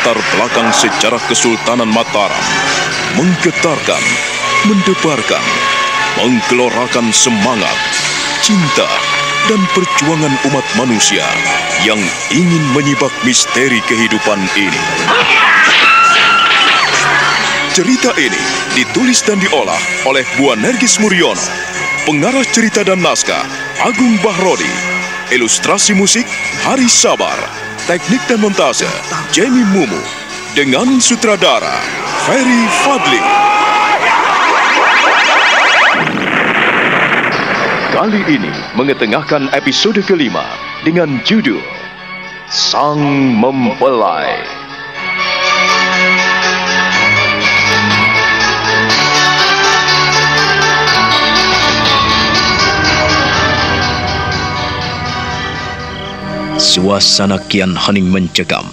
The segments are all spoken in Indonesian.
latar belakang sejarah Kesultanan Mataram, menggetarkan, mendebarkan, menggelorakan semangat, cinta, dan perjuangan umat manusia yang ingin menyibak misteri kehidupan ini. Cerita ini ditulis dan diolah oleh Bu Nergis Muriono, pengarah cerita dan naskah Agung Bahrodi, ilustrasi musik Haris Sabar, teknik dan montase Jamie Mumu, dengan sutradara Ferry Fadli. Kali ini mengetengahkan episode kelima dengan judul Sang Mempelai. Suasana kian hening mencekam.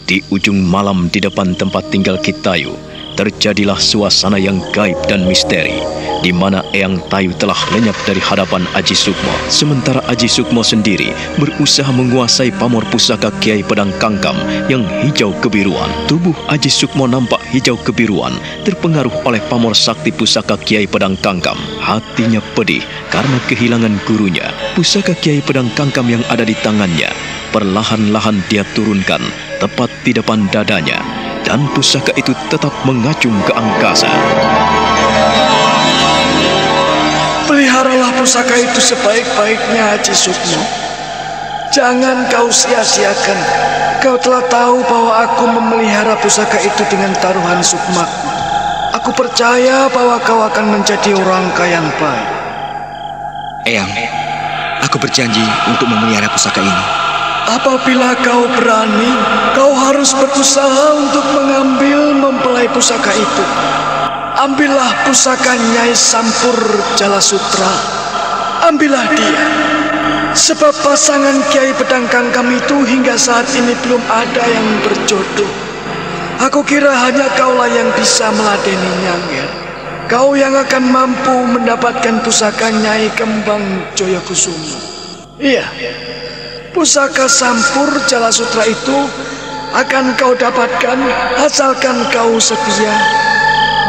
Di ujung malam di depan tempat tinggal Kitayu, terjadilah suasana yang gaib dan misteri, di mana Eyang Tayu telah lenyap dari hadapan Aji Sukmo. Sementara Aji Sukmo sendiri berusaha menguasai pamor pusaka Kiai Pedang Kangkam yang hijau kebiruan. Tubuh Aji Sukmo nampak hijau kebiruan, terpengaruh oleh pamor sakti pusaka Kiai Pedang Kangkam. Hatinya pedih karena kehilangan gurunya. Pusaka Kiai Pedang Kangkam yang ada di tangannya perlahan-lahan dia turunkan tepat di depan dadanya, dan pusaka itu tetap mengacung ke angkasa. Peliharalah pusaka itu sebaik-baiknya, Aji Sukmo. Jangan kau sia-siakan. Kau telah tahu bahwa aku memelihara pusaka itu dengan taruhan sukmaku. Aku percaya bahwa kau akan menjadi orang yang baik. Eyang, aku berjanji untuk memelihara pusaka ini. Apabila kau berani, kau harus berusaha untuk mengambil mempelai pusaka itu. Ambillah pusaka Nyai Sampur Jalasutra. Ambillah dia. Sebab pasangan Kiai Pedang Kangkam itu hingga saat ini belum ada yang berjodoh. Aku kira hanya kaulah yang bisa meladeninya, Nger. Kau yang akan mampu mendapatkan pusaka Nyai Kembang Joyokusumo. Iya. Pusaka Sampur Jalasutra itu akan kau dapatkan asalkan kau setia.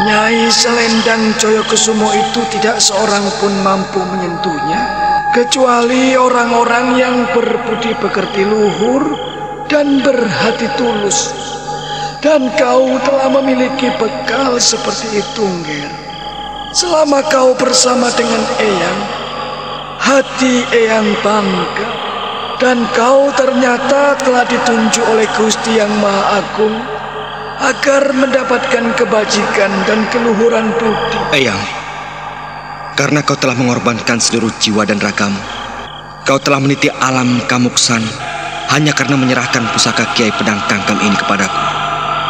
Nyai Selendang Joyokusumo itu tidak seorang pun mampu menyentuhnya, kecuali orang-orang yang berbudi pekerti luhur dan berhati tulus. Dan kau telah memiliki bekal seperti itu, Nger. Selama kau bersama dengan Eyang, hati Eyang bangga. Dan kau ternyata telah ditunjuk oleh Gusti Yang Maha Agung agar mendapatkan kebajikan dan keluhuran budi. Eyang, karena kau telah mengorbankan seluruh jiwa dan ragamu, kau telah meniti alam Kamuksan hanya karena menyerahkan pusaka Kiai Pedang Kangkam ini kepadaku,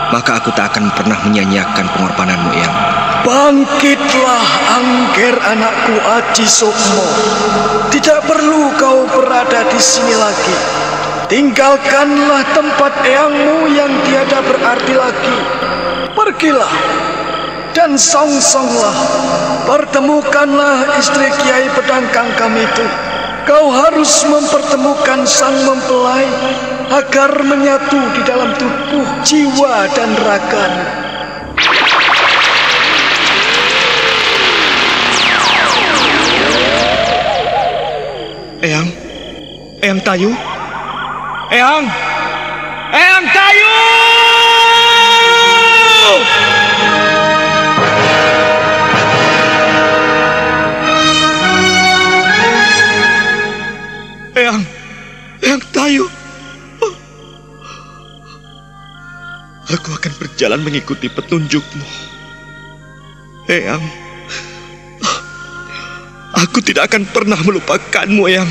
maka aku tak akan pernah menyia-nyiakan pengorbananmu, Eyang. Bangkitlah, Angger, anakku Aji Sukmo. Tidak perlu kau berada di sini lagi. Tinggalkanlah tempat eyangmu yang tiada berarti lagi. Pergilah dan song-songlah. Pertemukanlah istri Kiai Pedang Kangkam itu. Kau harus mempertemukan sang mempelai agar menyatu di dalam tubuh, jiwa, dan raganya. Eyang Tayu? Eyang Tayu! Eyang Tayu! Aku akan berjalan mengikuti petunjukmu. Eyang, aku tidak akan pernah melupakanmu, Eyang.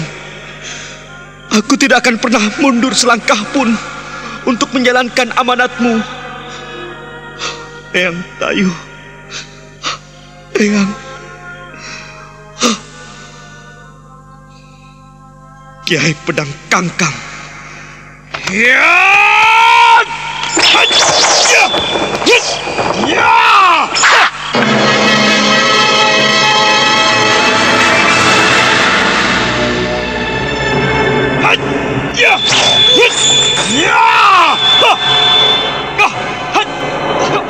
Aku tidak akan pernah mundur selangkah pun untuk menjalankan amanatmu. Eyang Tayu. Eyang. Kiai Pedang Kangkam.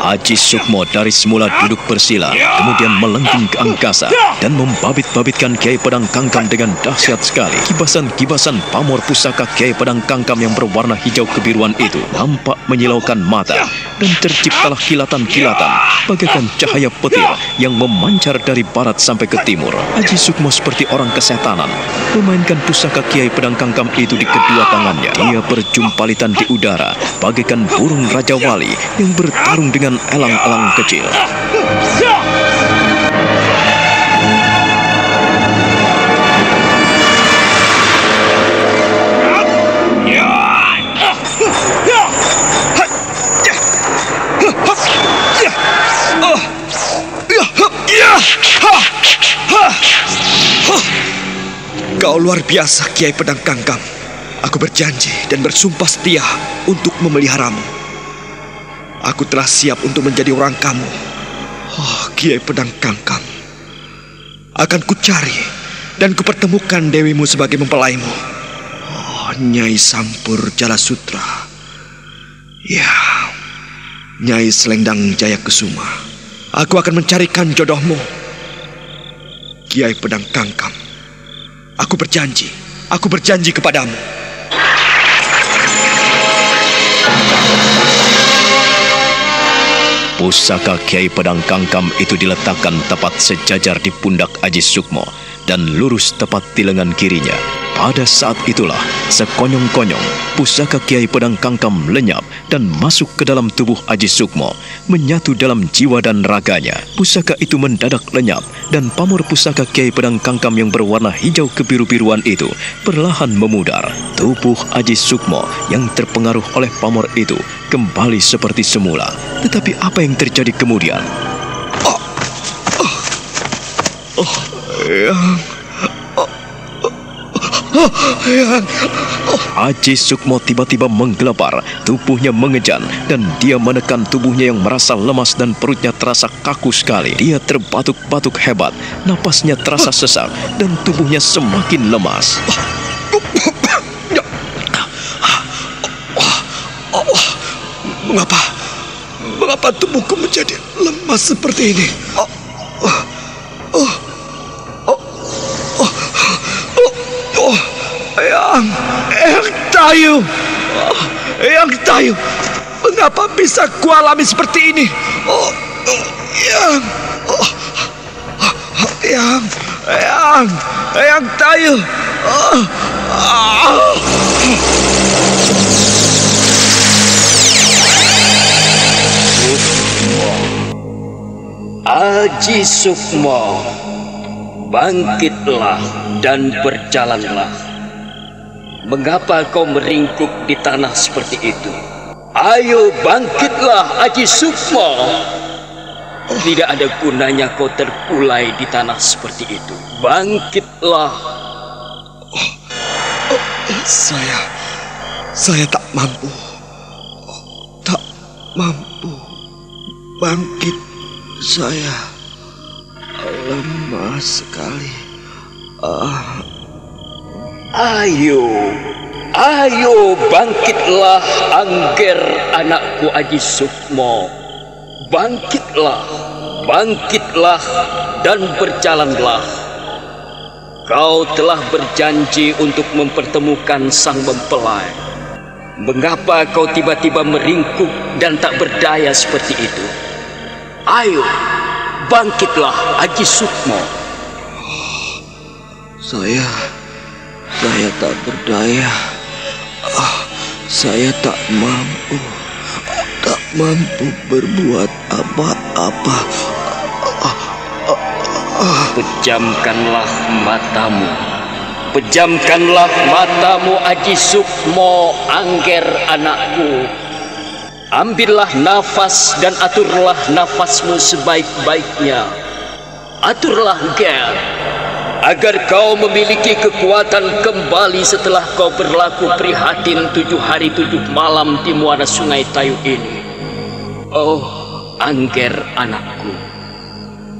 Aji Sukmo dari semula duduk bersila, kemudian melengking ke angkasa dan membabit-babitkan Kiai Pedang Kangkam dengan dahsyat sekali. Kibasan-kibasan pamor pusaka Kiai Pedang Kangkam yang berwarna hijau kebiruan itu nampak menyilaukan mata, dan terciptalah kilatan-kilatan bagaikan cahaya petir yang memancar dari barat sampai ke timur. Aji Sukmo seperti orang kesetanan memainkan pusaka Kiai Pedang Kangkam itu di kedua tangannya. Dia berjumpalitan di udara bagaikan burung Raja Wali yang bertarung dengan elang-elang kecil. Kau luar biasa, Kiai Pedang Kangkam. Aku berjanji dan bersumpah setia untuk memeliharamu. Aku telah siap untuk menjadi orang kamu. Kiai Pedang Kangkam. Akan kucari dan kupertemukan dewimu sebagai mempelaimu. Nyai Sampur Jalasutra. Ya, Nyai Selendang Jayakusuma. Aku akan mencarikan jodohmu, Kiai Pedang Kangkam. Aku berjanji kepadamu. Pusaka Kiai Pedang Kangkam itu diletakkan tepat sejajar di pundak Aji Sukmo dan lurus tepat di lengan kirinya. Pada saat itulah, sekonyong-konyong, pusaka Kiai Pedang Kangkam lenyap dan masuk ke dalam tubuh Aji Sukmo, menyatu dalam jiwa dan raganya. Pusaka itu mendadak lenyap, dan pamor pusaka Kiai Pedang Kangkam yang berwarna hijau kebiru-biruan itu perlahan memudar. Tubuh Aji Sukmo yang terpengaruh oleh pamor itu kembali seperti semula. Tetapi apa yang terjadi kemudian? Aji Sukmo tiba-tiba menggelepar, tubuhnya mengejan, dan dia menekan tubuhnya yang merasa lemas dan perutnya terasa kaku sekali. Dia terbatuk-batuk hebat, napasnya terasa sesak, dan tubuhnya semakin lemas. Mengapa tubuhku menjadi lemas seperti ini? Eyang Tayu, mengapa bisa kualami seperti ini? Eyang Tayu. Aji Sukmo, bangkitlah dan berjalanlah. Mengapa kau meringkuk di tanah seperti itu? Ayo bangkitlah, Aji Sukmo. Tidak ada gunanya kau terkulai di tanah seperti itu. Bangkitlah. Saya tak mampu. Tak mampu bangkit. Saya lemas sekali. Ayo bangkitlah, Angger anakku Aji Sukmo. Bangkitlah dan berjalanlah. Kau telah berjanji untuk mempertemukan sang mempelai. Mengapa kau tiba-tiba meringkuk dan tak berdaya seperti itu? Ayo, bangkitlah, Aji Sukmo. Saya tak berdaya. Saya tak mampu berbuat apa-apa. Pejamkanlah matamu, Aji Sukmo, Angger anakku. Ambillah nafas dan aturlah nafasmu sebaik-baiknya. Aturlah, Ger, agar kau memiliki kekuatan kembali setelah kau berlaku prihatin 7 hari 7 malam di muara Sungai Tayu ini. Oh, Angger anakku,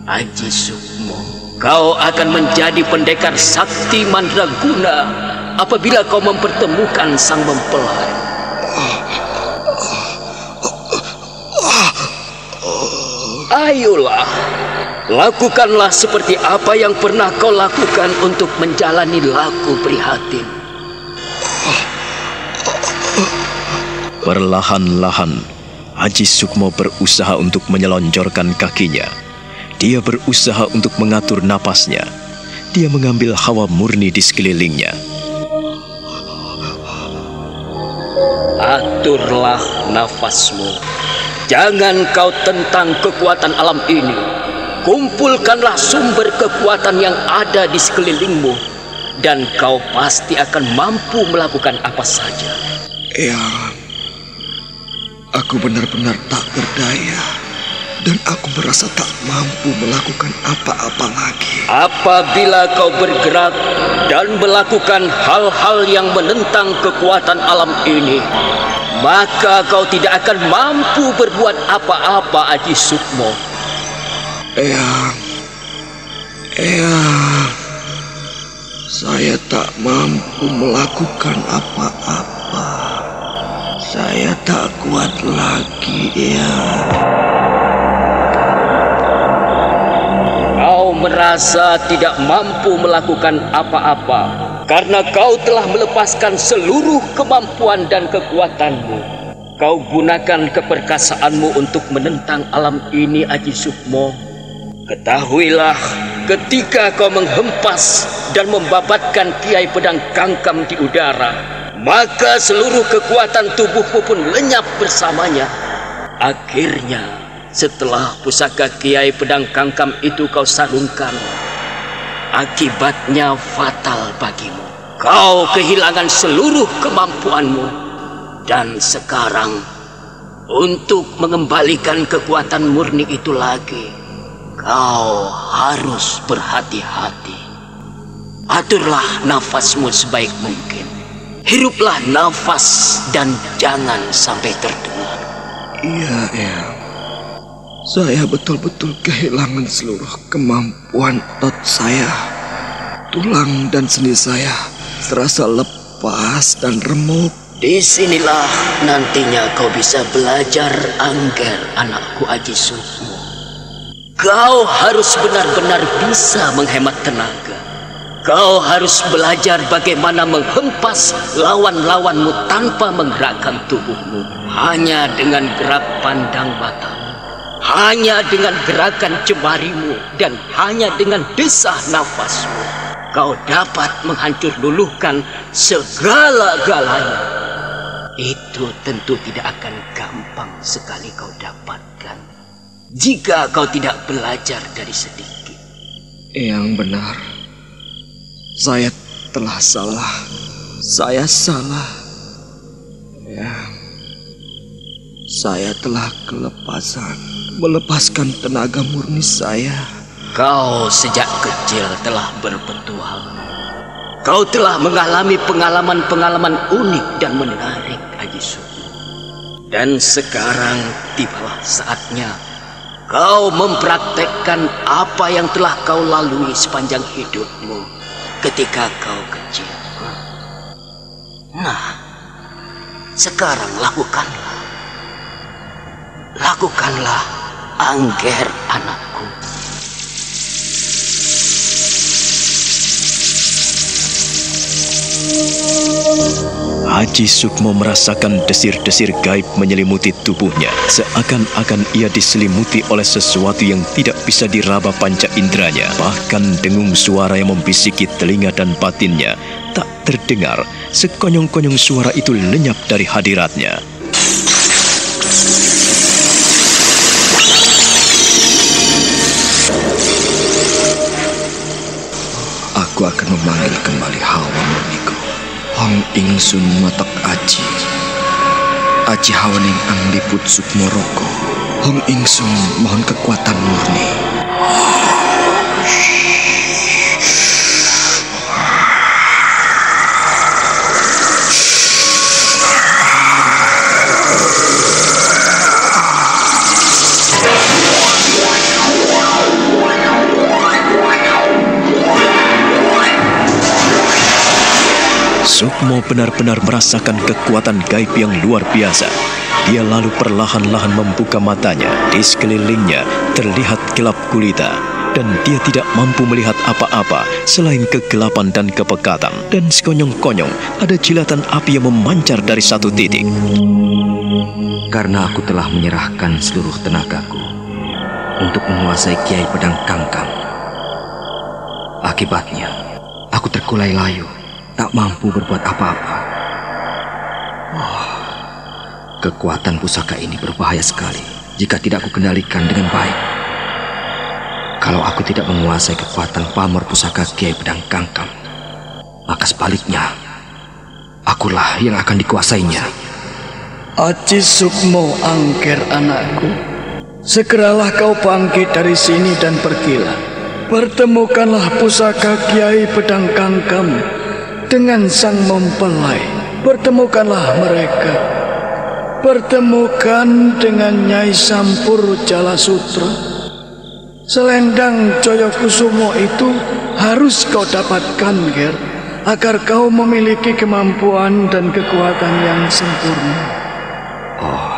Aji Sukmo, kau akan menjadi pendekar sakti mandraguna apabila kau mempertemukan sang mempelai. Ayolah, lakukanlah seperti apa yang pernah kau lakukan untuk menjalani laku prihatin. Perlahan-lahan, Haji Sukmo berusaha untuk menyelonjorkan kakinya. Dia berusaha untuk mengatur napasnya. Dia mengambil hawa murni di sekelilingnya. Aturlah nafasmu. Jangan kau tentang kekuatan alam ini. Kumpulkanlah sumber kekuatan yang ada di sekelilingmu, dan kau pasti akan mampu melakukan apa saja. Eyang, aku benar-benar tak berdaya, dan aku merasa tak mampu melakukan apa-apa lagi. Apabila kau bergerak dan melakukan hal-hal yang menentang kekuatan alam ini, maka kau tidak akan mampu berbuat apa-apa, Haji Sukmo. Eyang, saya tak mampu melakukan apa-apa. Saya tak kuat lagi, Eyang. Kau merasa tidak mampu melakukan apa-apa karena kau telah melepaskan seluruh kemampuan dan kekuatanmu. Kau gunakan keperkasaanmu untuk menentang alam ini, Haji Sukmo. Ketahuilah, ketika kau menghempas dan membabatkan Kiai Pedang Kangkam di udara, maka seluruh kekuatan tubuhmu pun lenyap bersamanya. Akhirnya, setelah pusaka Kiai Pedang Kangkam itu kau sarungkan, akibatnya fatal bagimu. Kau kehilangan seluruh kemampuanmu. Dan sekarang, untuk mengembalikan kekuatan murni itu lagi, kau harus berhati-hati. Aturlah nafasmu sebaik mungkin. Hiruplah nafas dan jangan sampai terdengar. Iya, Eyang. Saya betul-betul kehilangan seluruh kemampuan otot saya. Tulang dan sendi saya terasa lepas dan remuk. Disinilah nantinya kau bisa belajar, Angger, anakku Haji Sukmo. Kau harus benar-benar bisa menghemat tenaga. Kau harus belajar bagaimana menghempas lawan-lawanmu tanpa menggerakkan tubuhmu. Hanya dengan gerak pandang matamu, hanya dengan gerakan jemarimu, dan hanya dengan desah nafasmu, kau dapat menghancur luluhkan segala-galanya. Itu tentu tidak akan gampang sekali kau dapatkan jika kau tidak belajar dari sedikit. Yang benar, saya telah salah. Saya salah. Ya, saya telah kelepasan, melepaskan tenaga murni saya. Kau sejak kecil telah berpetualang. Kau telah mengalami pengalaman-pengalaman unik dan menarik, Haji Sukmo. Dan sekarang tibalah saatnya kau mempraktekkan apa yang telah kau lalui sepanjang hidupmu ketika kau kecil. Nah, sekarang lakukanlah. Lakukanlah, Angger anakku. Haji Sukmo merasakan desir-desir gaib menyelimuti tubuhnya, seakan-akan ia diselimuti oleh sesuatu yang tidak bisa diraba panca inderanya. Bahkan dengung suara yang membisiki telinga dan batinnya tak terdengar. Sekonyong-konyong suara itu lenyap dari hadiratnya. Aku akan memanggil kembali hawa murniku. Hong Ing Sun Matak Aji. Aji Hawaning Ang Liput Sukmo Roko. Hong Ing Sun mohon kekuatan murni. Sukmo benar-benar merasakan kekuatan gaib yang luar biasa. Dia lalu perlahan-lahan membuka matanya. Di sekelilingnya terlihat gelap gulita, dan dia tidak mampu melihat apa-apa selain kegelapan dan kepekatan. Dan sekonyong-konyong ada jilatan api yang memancar dari satu titik. Karena aku telah menyerahkan seluruh tenagaku untuk menguasai Kiai Pedang Kangkang. Akibatnya, aku terkulai layu, tak mampu berbuat apa-apa. Kekuatan pusaka ini berbahaya sekali jika tidak aku kendalikan dengan baik. Kalau aku tidak menguasai kekuatan pamor pusaka Kiai Pedang Kangkang, maka sebaliknya, akulah yang akan dikuasainya. Aji Sukmo Angger anakku, segeralah kau bangkit dari sini dan pergilah. Pertemukanlah pusaka Kiai Pedang Kangkang dengan sang mempelai. Pertemukanlah mereka. Pertemukan dengan Nyai Sampur Jalasutra. Selendang Joyokusumo itu harus kau dapatkan, Ger, agar kau memiliki kemampuan dan kekuatan yang sempurna. Oh,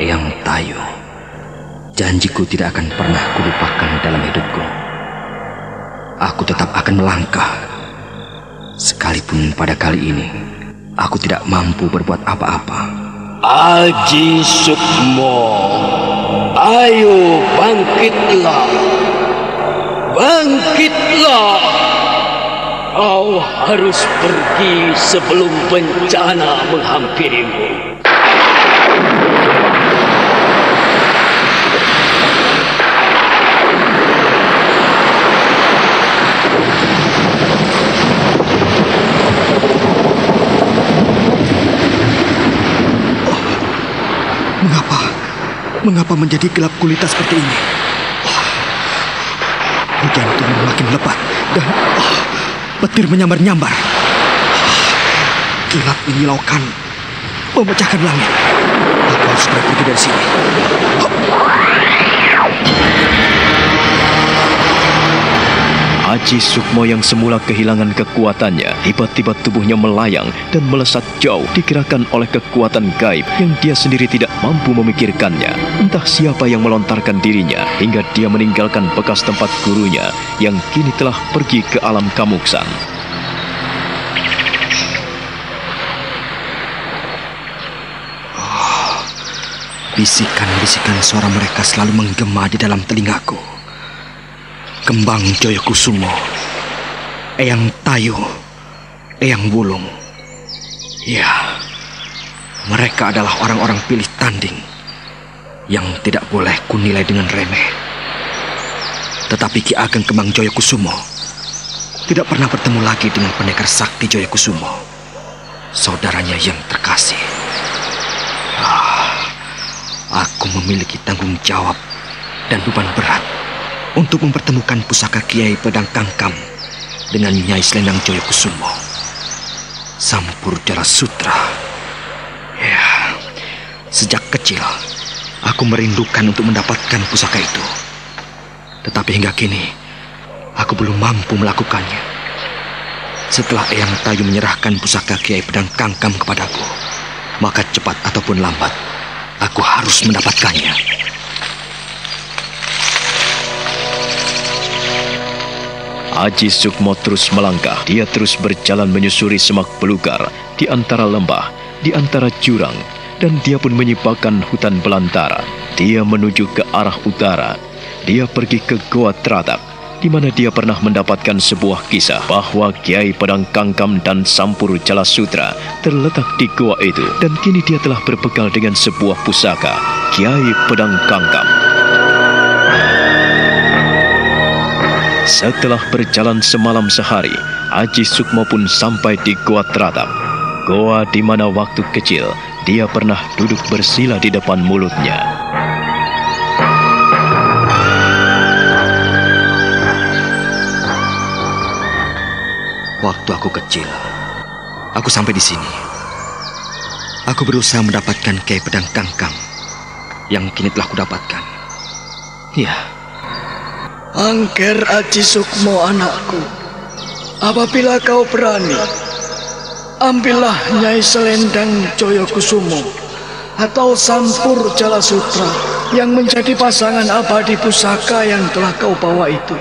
Eyang Tayu, janjiku tidak akan pernah kulupakan dalam hidupku. Aku tetap akan melangkah, sekalipun pada kali ini aku tidak mampu berbuat apa-apa. Aji Sukmo, ayo bangkitlah. Bangkitlah. Kau harus pergi sebelum bencana menghampirimu. Mengapa menjadi gelap gulita seperti ini? Hujan turun makin lebat dan petir menyambar-nyambar. Kilat menyilaukan, memecahkan langit. Aku harus pergi dari sini. Aji Sukmo yang semula kehilangan kekuatannya, tiba-tiba tubuhnya melayang dan melesat jauh digerakkan oleh kekuatan gaib yang dia sendiri tidak mampu memikirkannya. Entah siapa yang melontarkan dirinya hingga dia meninggalkan bekas tempat gurunya yang kini telah pergi ke alam Kamuksan. Bisikan-bisikan suara mereka selalu menggema di dalam telingaku. Kembang Joyokusumo, Eyang Tayu, Eyang Wulung. Ya, mereka adalah orang-orang pilih tanding yang tidak boleh kunilai dengan remeh. Tetapi Ki Ageng Kembang Joyokusumo tidak pernah bertemu lagi dengan pendekar sakti Joyokusumo, saudaranya yang terkasih. Aku memiliki tanggung jawab dan beban berat untuk mempertemukan pusaka Kiai Pedang Kangkang dengan Nyai Selendang Joyokusumo, Sampur Jalasutra. Ya, sejak kecil aku merindukan untuk mendapatkan pusaka itu. Tetapi hingga kini aku belum mampu melakukannya. Setelah Eyang Tayu menyerahkan pusaka Kiai Pedang Kangkang kepadaku, maka cepat ataupun lambat aku harus mendapatkannya. Aji Sukmo terus melangkah. Dia terus berjalan menyusuri semak belukar, di antara lembah, di antara jurang, dan dia pun menyipakan hutan belantara. Dia menuju ke arah utara. Dia pergi ke Goa Tratap, di mana dia pernah mendapatkan sebuah kisah bahwa Kiai Pedang Kangkang dan Sampur Jalasutra terletak di goa itu, dan kini dia telah berbekal dengan sebuah pusaka Kiai Pedang Kangkang. Setelah berjalan semalam sehari, Aji Sukmo pun sampai di Goa Tratap. Goa di mana waktu kecil dia pernah duduk bersila di depan mulutnya. Waktu aku kecil, aku sampai di sini. Aku berusaha mendapatkan Kiai Pedang Kangkang yang kini telah kudapatkan. Ya. Angger Aji Sukmo anakku, apabila kau berani, ambillah Nyai Selendang Joyokusumo atau Sampur Jala Sutra yang menjadi pasangan abadi pusaka yang telah kau bawa itu.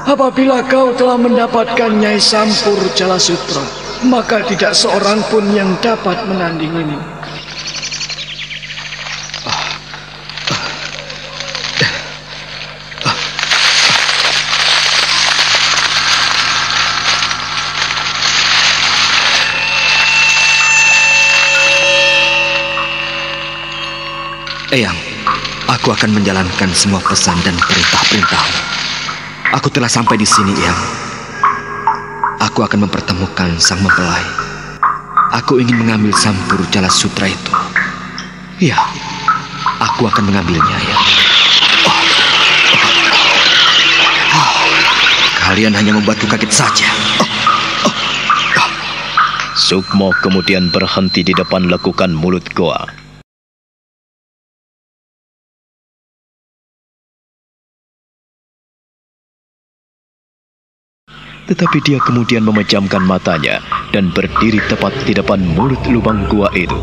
Apabila kau telah mendapatkan Nyai Sampur Jala Sutra, maka tidak seorang pun yang dapat menandingimu. Eyang, aku akan menjalankan semua pesan dan perintah-perintahmu. Aku telah sampai di sini, Eyang. Aku akan mempertemukan sang mempelai. Aku ingin mengambil Sampur Jala Sutra itu. Ya, aku akan mengambilnya, Eyang. Kalian hanya membuatku kaget saja. Sukmo kemudian berhenti di depan lekukan mulut goa. Tetapi dia kemudian memejamkan matanya dan berdiri tepat di depan mulut lubang gua itu.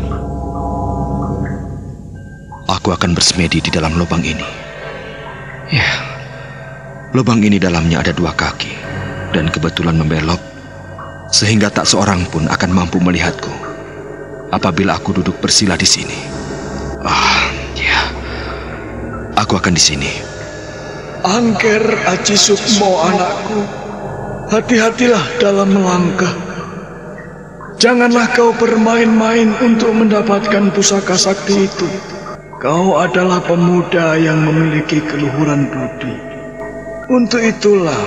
Aku akan bersemedi di dalam lubang ini. Ya, lubang ini dalamnya ada 2 kaki dan kebetulan membelok, sehingga tak seorang pun akan mampu melihatku apabila aku duduk bersila di sini. Ya, aku akan di sini. Angger Aji Sukmo, anakku. Hati-hatilah dalam melangkah. Janganlah kau bermain-main untuk mendapatkan pusaka sakti itu. Kau adalah pemuda yang memiliki keluhuran budi. Untuk itulah,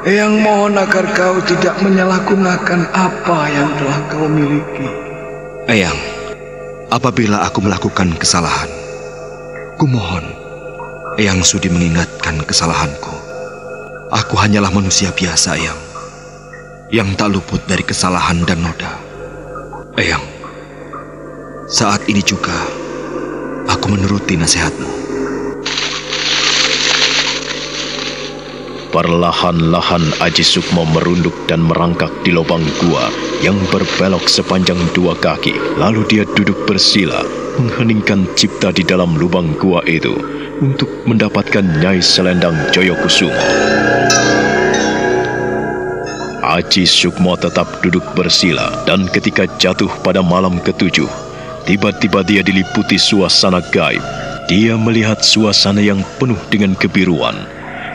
Eyang mohon agar kau tidak menyalahgunakan apa yang telah kau miliki. Eyang, apabila aku melakukan kesalahan, kumohon Eyang sudi mengingatkan kesalahanku. Aku hanyalah manusia biasa, Eyang, yang tak luput dari kesalahan dan noda. Eyang, saat ini juga aku menuruti nasihatmu. Perlahan-lahan Aji Sukmo merunduk dan merangkak di lubang gua yang berbelok sepanjang 2 kaki. Lalu dia duduk bersila, mengheningkan cipta di dalam lubang gua itu untuk mendapatkan Nyai Selendang Joyokusumo. Aji Sukmo tetap duduk bersila, dan ketika jatuh pada malam ke-7, tiba-tiba dia diliputi suasana gaib. Dia melihat suasana yang penuh dengan kebiruan,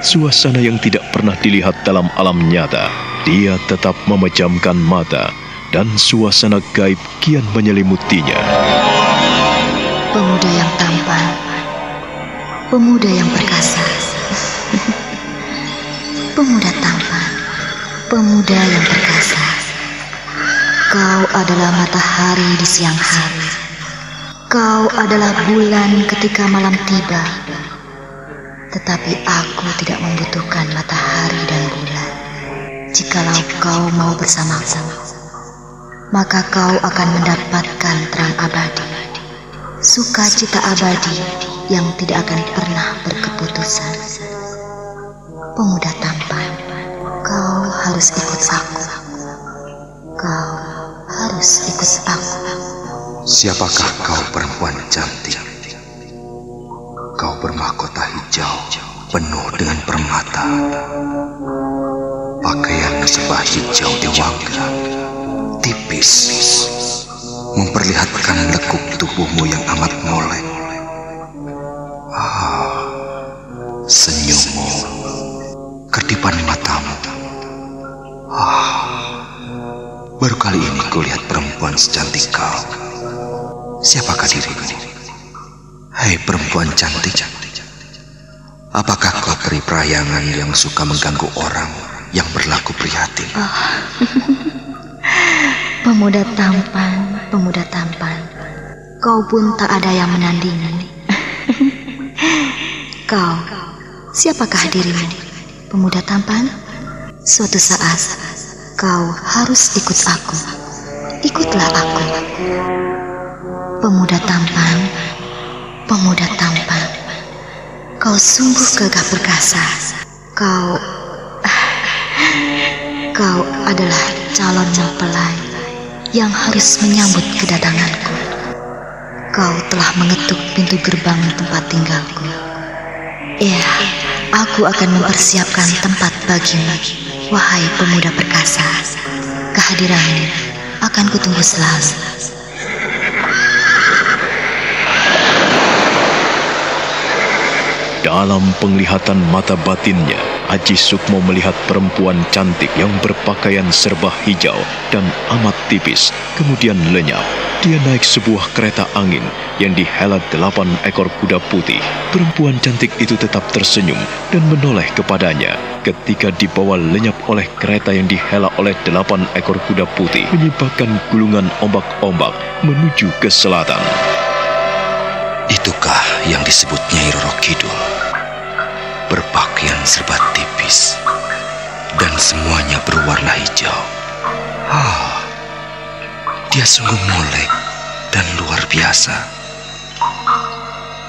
suasana yang tidak pernah dilihat dalam alam nyata. Dia tetap memejamkan mata, dan suasana gaib kian menyelimutinya. Pemuda yang tampan, pemuda yang perkasa, pemuda tampan, pemuda yang perkasa. Kau adalah matahari di siang hari. Kau adalah bulan ketika malam tiba. Tetapi aku tidak membutuhkan matahari dan bulan. Jikalau kau mau bersamaku, maka kau akan mendapatkan terang abadi, sukacita abadi yang tidak akan pernah berkeputusan. Pemuda tampan, kau harus ikut aku. Kau harus ikut aku. Siapakah kau, perempuan cantik? Kau bermahkota hijau penuh dengan permata. Pakaian sebah hijau dewangga, tipis, memperlihatkan lekuk tubuhmu yang amat molek. Senyummu, kerdipan matamu. Baru kali ini kulihat perempuan secantik kau. Siapakah dirimu? Hei perempuan cantik, apakah kau peri perayangan yang suka mengganggu orang yang berlaku prihatin? Pemuda tampan, kau pun tak ada yang menandingi. Kau, siapakah dirimu, pemuda tampan? Suatu saat, kau harus ikut aku. Ikutlah aku. Pemuda tampan, kau sungguh gagah perkasa. Kau adalah calon mempelai yang harus menyambut kedatanganku. kau telah mengetuk pintu gerbang tempat tinggalku. Ya, aku akan mempersiapkan tempat bagimu, wahai pemuda perkasa. Kehadiranmu akan kutunggu selalu. Dalam penglihatan mata batinnya, Aji Sukmo melihat perempuan cantik yang berpakaian serba hijau dan amat tipis, kemudian lenyap. Dia naik sebuah kereta angin yang dihela 8 ekor kuda putih. Perempuan cantik itu tetap tersenyum dan menoleh kepadanya ketika dibawa lenyap oleh kereta yang dihela oleh 8 ekor kuda putih, menyebabkan gulungan ombak-ombak menuju ke selatan. Itukah yang disebut Nyai Roro Kidul? Berpakaian serba tipis dan semuanya berwarna hijau. Dia sungguh molek dan luar biasa.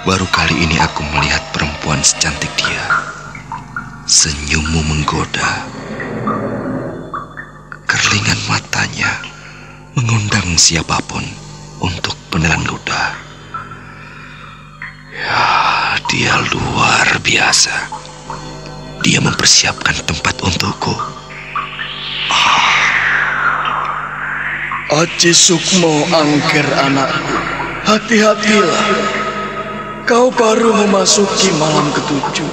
Baru kali ini aku melihat perempuan secantik dia. Senyummu menggoda. Kerlingan matanya mengundang siapapun untuk menelan ludah. Ya, dia luar biasa. Dia mempersiapkan tempat untukku. Aji Sukmo, Angger anakku, hati-hatilah. Kau baru memasuki malam ke-7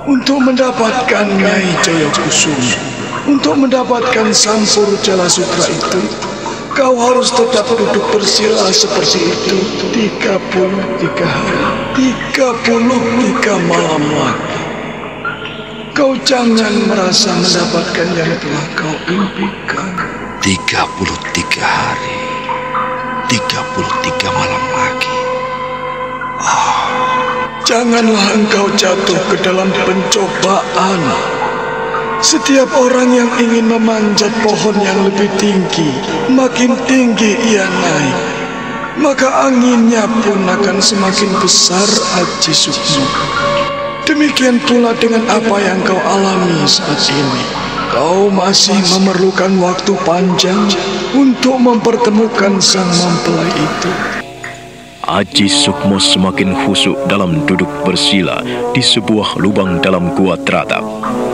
untuk mendapatkan Nyai Jayakusuma. Untuk mendapatkan Sampur Jala Sutra itu, kau harus tetap duduk bersila seperti itu 33 hari, 33 malam lagi. Kau jangan merasa mendapatkan yang telah kau impikan. 33 hari, 33 malam lagi. Janganlah engkau jatuh ke dalam pencobaan. Setiap orang yang ingin memanjat pohon yang lebih tinggi, makin tinggi ia naik, maka anginnya pun akan semakin besar, Aji Sukmo. Demikian pula dengan apa yang kau alami saat ini. Kau masih memerlukan waktu panjang untuk mempertemukan sang mempelai itu. Aji Sukmo semakin khusyuk dalam duduk bersila di sebuah lubang dalam gua Tratap.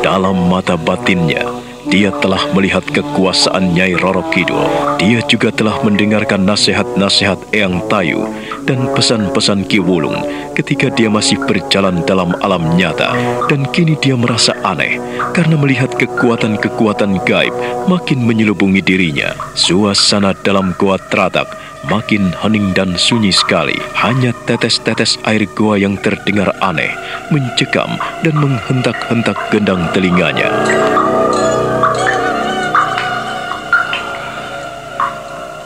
Dalam mata batinnya, dia telah melihat kekuasaan Nyai Roro Kidul. Dia juga telah mendengarkan nasihat-nasihat Eyang Tayu dan pesan-pesan Ki Wulung ketika dia masih berjalan dalam alam nyata. Dan kini dia merasa aneh karena melihat kekuatan-kekuatan gaib makin menyelubungi dirinya. Suasana dalam gua Tratap makin hening dan sunyi sekali. Hanya tetes-tetes air gua yang terdengar aneh, mencekam dan menghentak-hentak gendang telinganya.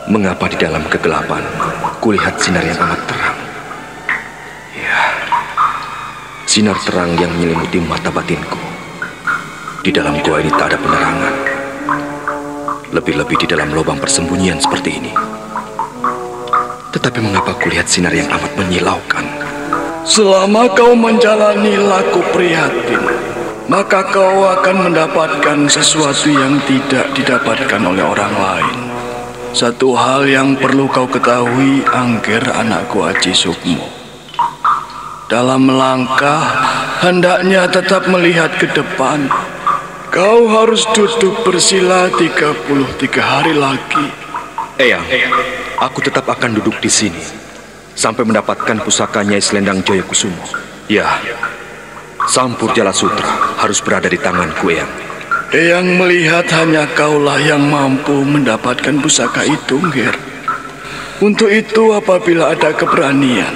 Mengapa di dalam kegelapan kulihat sinar yang amat terang? Ya, sinar terang yang menyelimuti mata batinku. Di dalam gua ini tak ada penerangan. Lebih-lebih di dalam lubang persembunyian seperti ini. Tetapi mengapa kulihat sinar yang amat menyilaukan? Selama kau menjalani laku prihatin, maka kau akan mendapatkan sesuatu yang tidak didapatkan oleh orang lain. Satu hal yang perlu kau ketahui, Angger anakku Aji Sukmo. Dalam melangkah, hendaknya tetap melihat ke depan. Kau harus duduk bersila 33 hari lagi. Eyang, aku tetap akan duduk di sini sampai mendapatkan pusaka Nyai Selendang Jayakusuma. Ya, Sampur Jala Sutra harus berada di tanganku, Eyang. Eyang melihat hanya kaulah yang mampu mendapatkan pusaka itu, Ngger. Untuk itu, apabila ada keberanian,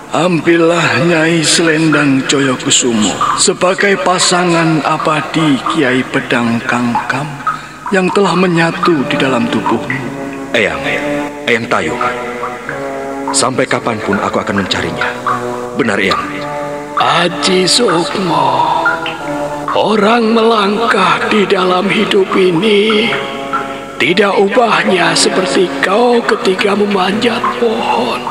ambillah Nyai Selendang Jayakusuma sebagai pasangan abadi Kiai Pedang Kangkam yang telah menyatu di dalam tubuhmu. Eyang Tayu, sampai kapanpun aku akan mencarinya. Benar, Eyang? Aji Sukmo, orang melangkah di dalam hidup ini tidak ubahnya seperti kau ketika memanjat pohon.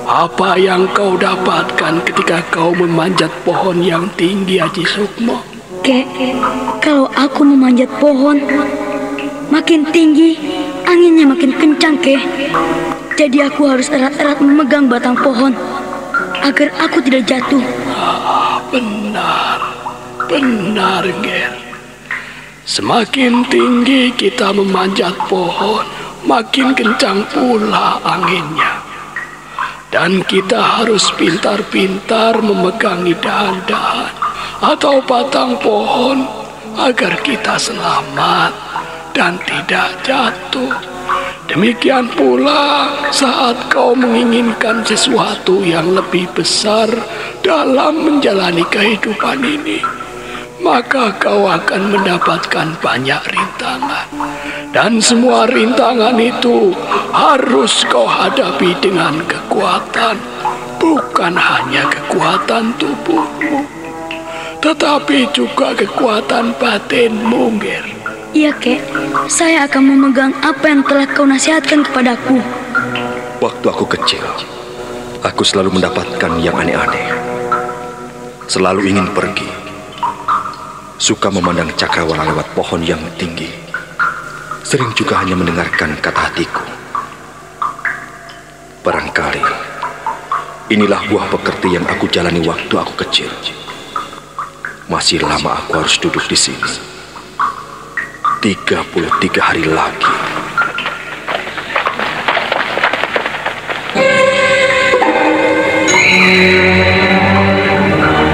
Apa yang kau dapatkan ketika kau memanjat pohon yang tinggi, Aji Sukmo? Kek, kalau aku memanjat pohon, makin tinggi, anginnya makin kencang, Kek. Jadi aku harus erat-erat memegang batang pohon agar aku tidak jatuh. Benar, Ger. Semakin tinggi kita memanjat pohon, makin kencang pula anginnya. Dan kita harus pintar-pintar memegangi dahan-dahan atau batang pohon agar kita selamat dan tidak jatuh. Demikian pula saat kau menginginkan sesuatu yang lebih besar dalam menjalani kehidupan ini, maka kau akan mendapatkan banyak rintangan. Dan semua rintangan itu harus kau hadapi dengan kekuatan, bukan hanya kekuatan tubuhmu, tetapi juga kekuatan batinmu, Ger. Iya, Kek. Saya akan memegang apa yang telah kau nasihatkan kepadaku. Waktu aku kecil, aku selalu mendapatkan yang aneh-aneh. Selalu ingin pergi. Suka memandang cakrawala lewat pohon yang tinggi. Sering juga hanya mendengarkan kata hatiku. Barangkali inilah buah pekerti yang aku jalani waktu aku kecil. Masih lama aku harus duduk di sini. 33 hari lagi.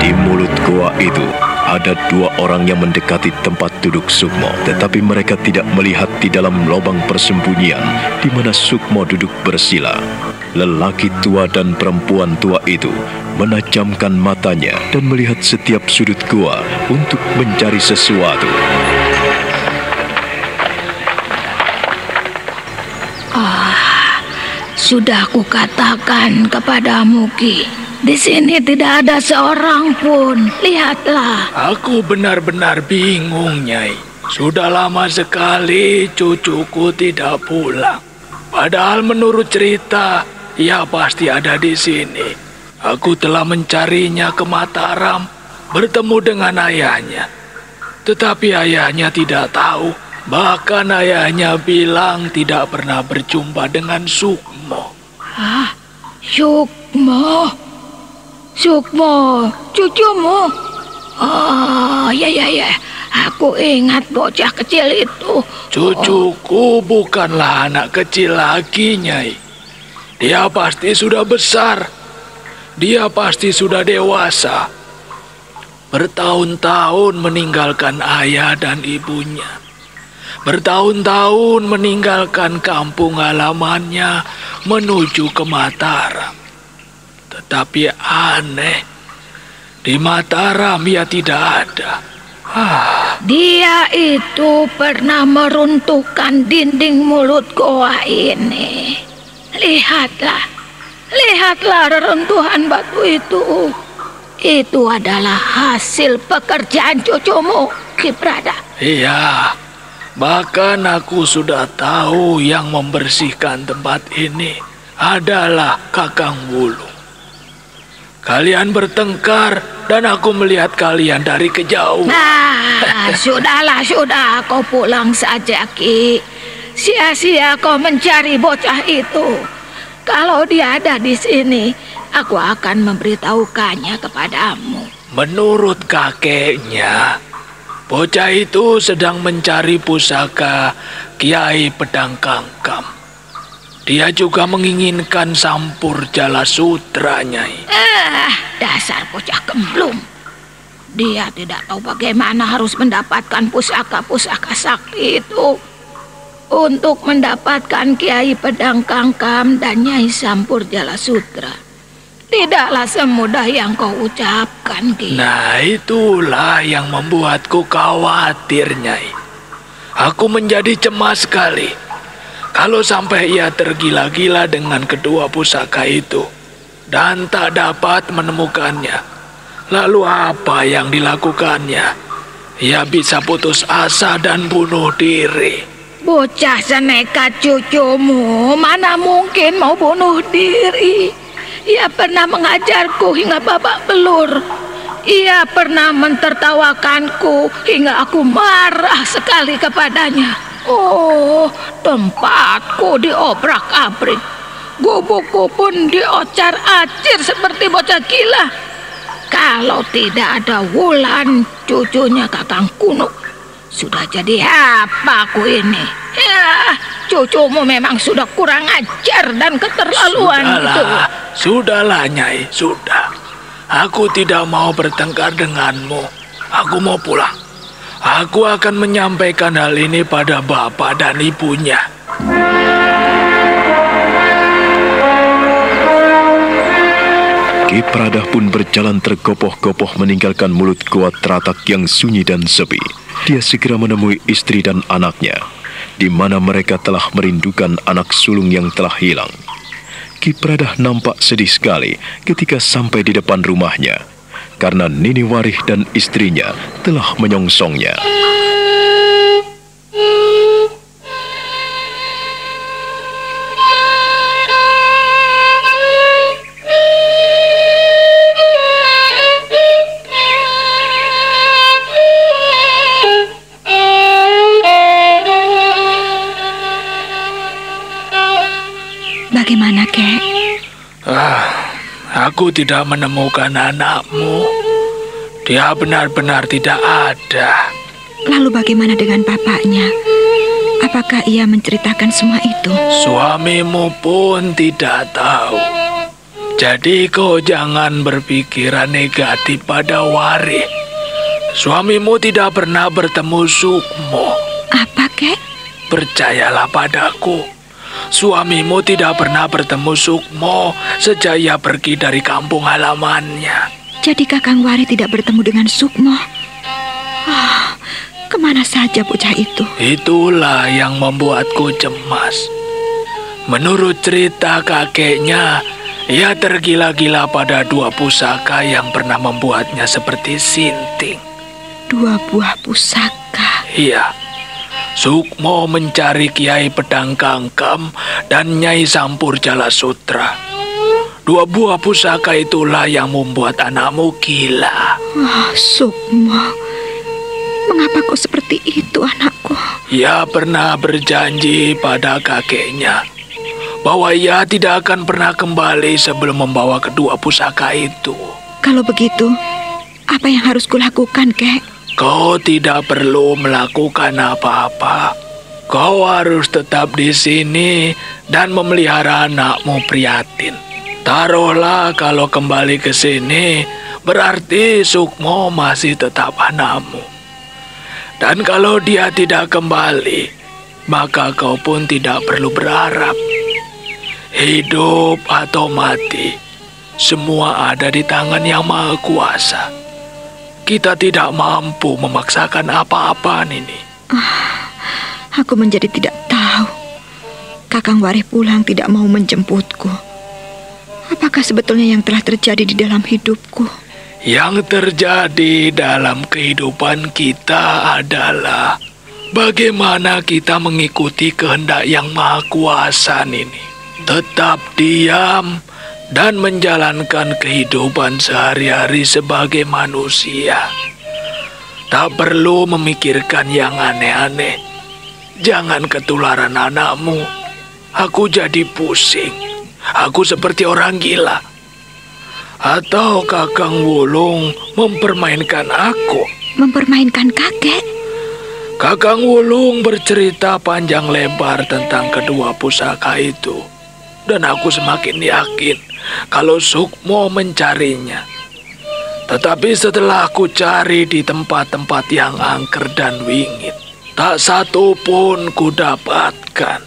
Di mulut goa itu ada 2 orang yang mendekati tempat duduk Sukmo, tetapi mereka tidak melihat di dalam lubang persembunyian di mana Sukmo duduk bersila. Lelaki tua dan perempuan tua itu menajamkan matanya dan melihat setiap sudut goa untuk mencari sesuatu. Sudah kukatakan kepadamu, Ki, di sini tidak ada seorang pun. Lihatlah. Aku benar-benar bingung, Nyai. Sudah lama sekali cucuku tidak pulang. Padahal menurut cerita, ia pasti ada di sini. Aku telah mencarinya ke Mataram, bertemu dengan ayahnya. Tetapi ayahnya tidak tahu. Bahkan ayahnya bilang tidak pernah berjumpa dengan Sukmo. Hah? Sukmo? Sukmo, cucumu? Oh, ya. Aku ingat bocah kecil itu. Cucuku bukanlah anak kecil lagi, Nyai. Dia pasti sudah besar. Dia pasti sudah dewasa. Bertahun-tahun meninggalkan ayah dan ibunya. Bertahun-tahun meninggalkan kampung halamannya menuju ke Mataram. Tetapi aneh, di Mataram ia tidak ada. Dia itu pernah meruntuhkan dinding mulut goa ini. Lihatlah reruntuhan batu itu. Itu adalah hasil pekerjaan cucumu, Ki Prada. Iya. Bahkan aku sudah tahu yang membersihkan tempat ini adalah Kakang Wulung. Kalian bertengkar dan aku melihat kalian dari kejauhan. Nah, sudah, kau pulang saja, Ki. Sia-sia kau mencari bocah itu. Kalau dia ada di sini, aku akan memberitahukannya kepadamu. Menurut kakeknya, bocah itu sedang mencari pusaka Kiai Pedang Kangkam. Dia juga menginginkan Sampur Jala Sutra, Nyai. Dasar bocah gemblung. Dia tidak tahu bagaimana harus mendapatkan pusaka-pusaka sakti itu. Untuk mendapatkan Kiai Pedang Kangkam dan Nyai Sampur Jala Sutra, tidaklah semudah yang kau ucapkan, Ki. Nah, itulah yang membuatku khawatir, Nyai. Aku menjadi cemas sekali. Kalau sampai ia tergila-gila dengan kedua pusaka itu dan tak dapat menemukannya, lalu apa yang dilakukannya? Ia bisa putus asa dan bunuh diri. Bocah senekat cucumu mana mungkin mau bunuh diri? Ia pernah mengajarku hingga babak belur. Ia pernah mentertawakanku hingga aku marah sekali kepadanya. Oh, tempatku diobrak-abrik. gubukku pun diocar-acir seperti bocah gila. Kalau tidak ada Wulan, cucunya Kakang Kunuk, sudah jadi apa aku ini? Ya, cucumu memang sudah kurang ajar dan keterlaluan. Sudahlah Nyai, sudah. Aku tidak mau bertengkar denganmu. Aku mau pulang. Aku akan menyampaikan hal ini pada bapak dan ibunya. Ki Pradah pun berjalan tergopoh-gopoh meninggalkan mulut gua teratak yang sunyi dan sepi. Dia segera menemui istri dan anaknya, di mana mereka telah merindukan anak sulung yang telah hilang. Ki Pradah nampak sedih sekali ketika sampai di depan rumahnya, karena Nini Warih dan istrinya telah menyongsongnya. Bagaimana, Kek? Aku tidak menemukan anakmu. Dia benar-benar tidak ada. Lalu bagaimana dengan bapaknya? Apakah ia menceritakan semua itu? Suamimu pun tidak tahu. Jadi kau jangan berpikiran negatif pada Warih. Suamimu tidak pernah bertemu Sukmo. Apa, Kek? Percayalah padaku. Suamimu tidak pernah bertemu Sukmo sejak ia pergi dari kampung halamannya. Jadi Kakang Warih tidak bertemu dengan Sukmo. Kemana saja bocah itu? Itulah yang membuatku cemas. Menurut cerita kakeknya, ia tergila-gila pada 2 pusaka yang pernah membuatnya seperti sinting. 2 buah pusaka? Iya. Sukmo mencari Kiai Pedang Kangkam dan Nyai Sampur Jalasutra. 2 buah pusaka itulah yang membuat anakmu gila. Sukmo, mengapa kau seperti itu, anakku? Ia pernah berjanji pada kakeknya bahwa ia tidak akan pernah kembali sebelum membawa kedua pusaka itu. Kalau begitu, apa yang harus kulakukan, Kek? Kau tidak perlu melakukan apa-apa. Kau harus tetap di sini dan memelihara anakmu Prihatin. Taruhlah kalau kembali ke sini, berarti Sukmo masih tetap anakmu. Dan kalau dia tidak kembali, maka kau pun tidak perlu berharap. Hidup atau mati, semua ada di tangan Yang Maha Kuasa. Kita tidak mampu memaksakan apa-apa, Nini. Aku menjadi tidak tahu. Kakang Warih pulang tidak mau menjemputku. Apakah sebetulnya yang telah terjadi di dalam hidupku? Yang terjadi dalam kehidupan kita adalah bagaimana kita mengikuti kehendak Yang Maha Kuasa, Nini. Tetap diam dan menjalankan kehidupan sehari-hari sebagai manusia. Tak perlu memikirkan yang aneh-aneh. Jangan ketularan anakmu. Aku jadi pusing. Aku seperti orang gila. Atau Kakang Wulung mempermainkan aku? Mempermainkan kakek? Kakang Wulung bercerita panjang lebar tentang kedua pusaka itu. Dan aku semakin yakin kalau Sukmo mencarinya. Tetapi setelah aku cari di tempat-tempat yang angker dan wingit, tak satu pun ku dapatkan.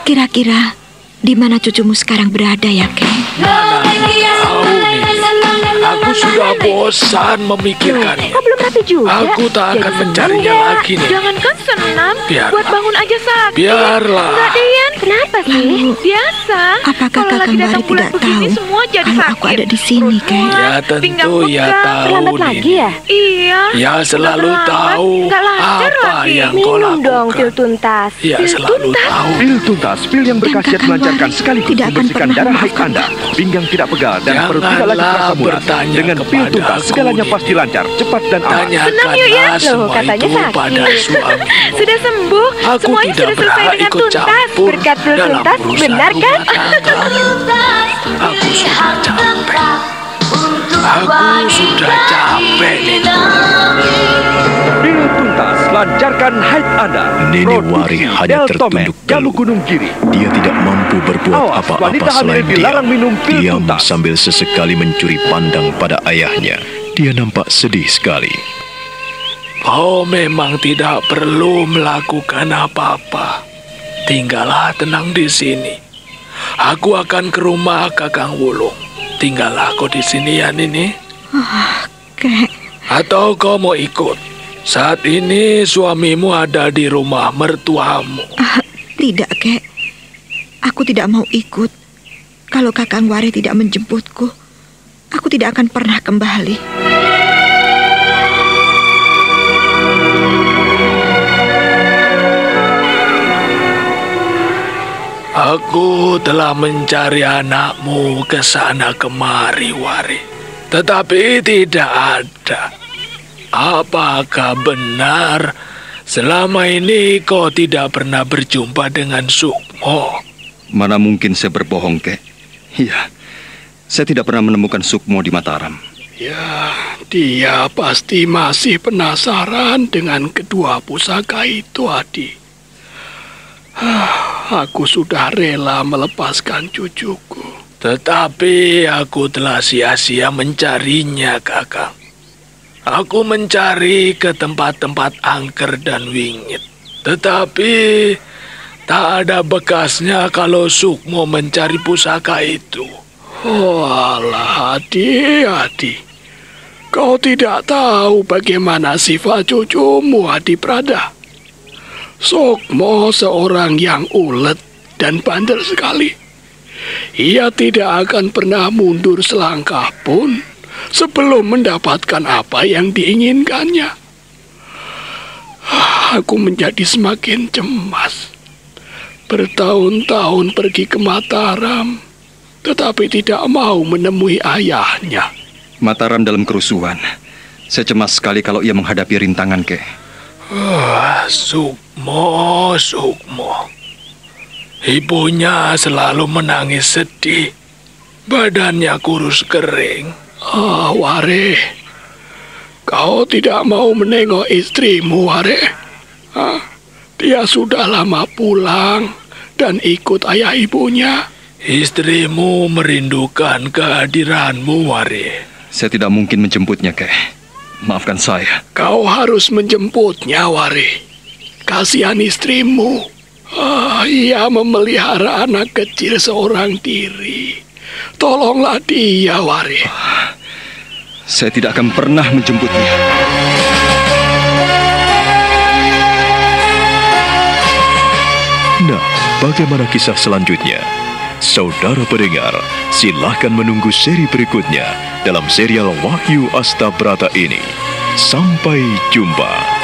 Kira-kira di mana cucumu sekarang berada, ya, Kek? Mana tahu nih. Aku sudah bosan memikirkannya. Kok belum rapi juga? Aku tak akan mencarinya lagi nih. Jangankan senam, Biarlah. buat bangun aja sakit. Biarlah. Enggak, Dian. Kenapa sih? Biasa. Apakah Kalau Kakang lagi datang Warih bulan tidak begini, tahu semua jadi kalau sakit. aku ada di sini, Kek? Ya tentu ya tahu Terlambat nih. lagi ya? Iya. Ya selalu Udah terlambat, tahu nggak lancar apa lagi. yang kau Minum lakukan. dong pil tuntas. Ya selalu tahu. Pil tuntas, pil yang berkhasiat Kakang melancarkan Warih sekaligus tidak akan membersihkan pernah darah haid memaafkan Anda, pinggang tidak pegal dan perut tidak lagi Janganlah terasa mulas. bertanya Dengan pil tuntas segalanya pasti lancar, cepat dan aman. Senang yuk ya. Loh, katanya sakit. Sudah sembuh. Semuanya sudah selesai dengan tuntas. Berkat Brul Tuntas, benar kan? Aku sudah capek. Aku sudah capek, Nini. Brul Tuntas, lancarkan haid Anda. Nini Wari hanya tertunduk Galuh Gunung Giri. Dia tidak mampu berbuat apa-apa selain diam sambil sesekali mencuri pandang pada ayahnya. Dia nampak sedih sekali. Kau memang tidak perlu melakukan apa-apa. Tinggallah tenang di sini. Aku akan ke rumah Kakang Wulung. Tinggallah kau di sini ya, Nini. Kek. Atau kau mau ikut? Saat ini suamimu ada di rumah mertuamu. Tidak, Kek. Aku tidak mau ikut. Kalau Kakang Wari tidak menjemputku, aku tidak akan pernah kembali. Aku telah mencari anakmu ke sana kemari, Wari. Tetapi tidak ada. Apakah benar selama ini kau tidak pernah berjumpa dengan Sukmo? Mana mungkin saya berbohong, Kek? Iya, saya tidak pernah menemukan Sukmo di Mataram. Ya, dia pasti masih penasaran dengan kedua pusaka itu, Adi. Aku sudah rela melepaskan cucuku. Tetapi aku telah sia-sia mencarinya, Kakang. Aku mencari ke tempat-tempat angker dan wingit. Tetapi tak ada bekasnya kalau Sukmo mencari pusaka itu. Oh alah, Adi. Kau tidak tahu bagaimana sifat cucumu, Adi Prada. Sukmo seorang yang ulet dan bandel sekali. Ia tidak akan pernah mundur selangkah pun sebelum mendapatkan apa yang diinginkannya. Aku menjadi semakin cemas. Bertahun-tahun pergi ke Mataram, tetapi tidak mau menemui ayahnya. Mataram dalam kerusuhan. Saya cemas sekali kalau ia menghadapi rintangan, Kek. Sukmo. Ibunya selalu menangis sedih. Badannya kurus kering. Ware. Kau tidak mau menengok istrimu, Ware? Dia sudah lama pulang dan ikut ayah ibunya. Istrimu merindukan kehadiranmu, Ware. Saya tidak mungkin menjemputnya, Kek. Maafkan saya. Kau harus menjemputnya, Wari. Kasihan istrimu. Ia memelihara anak kecil seorang diri. Tolonglah dia, Wari. Saya tidak akan pernah menjemputnya. Nah, bagaimana kisah selanjutnya? Saudara pendengar, silahkan menunggu seri berikutnya dalam serial Wahyu Astabrata ini. Sampai jumpa.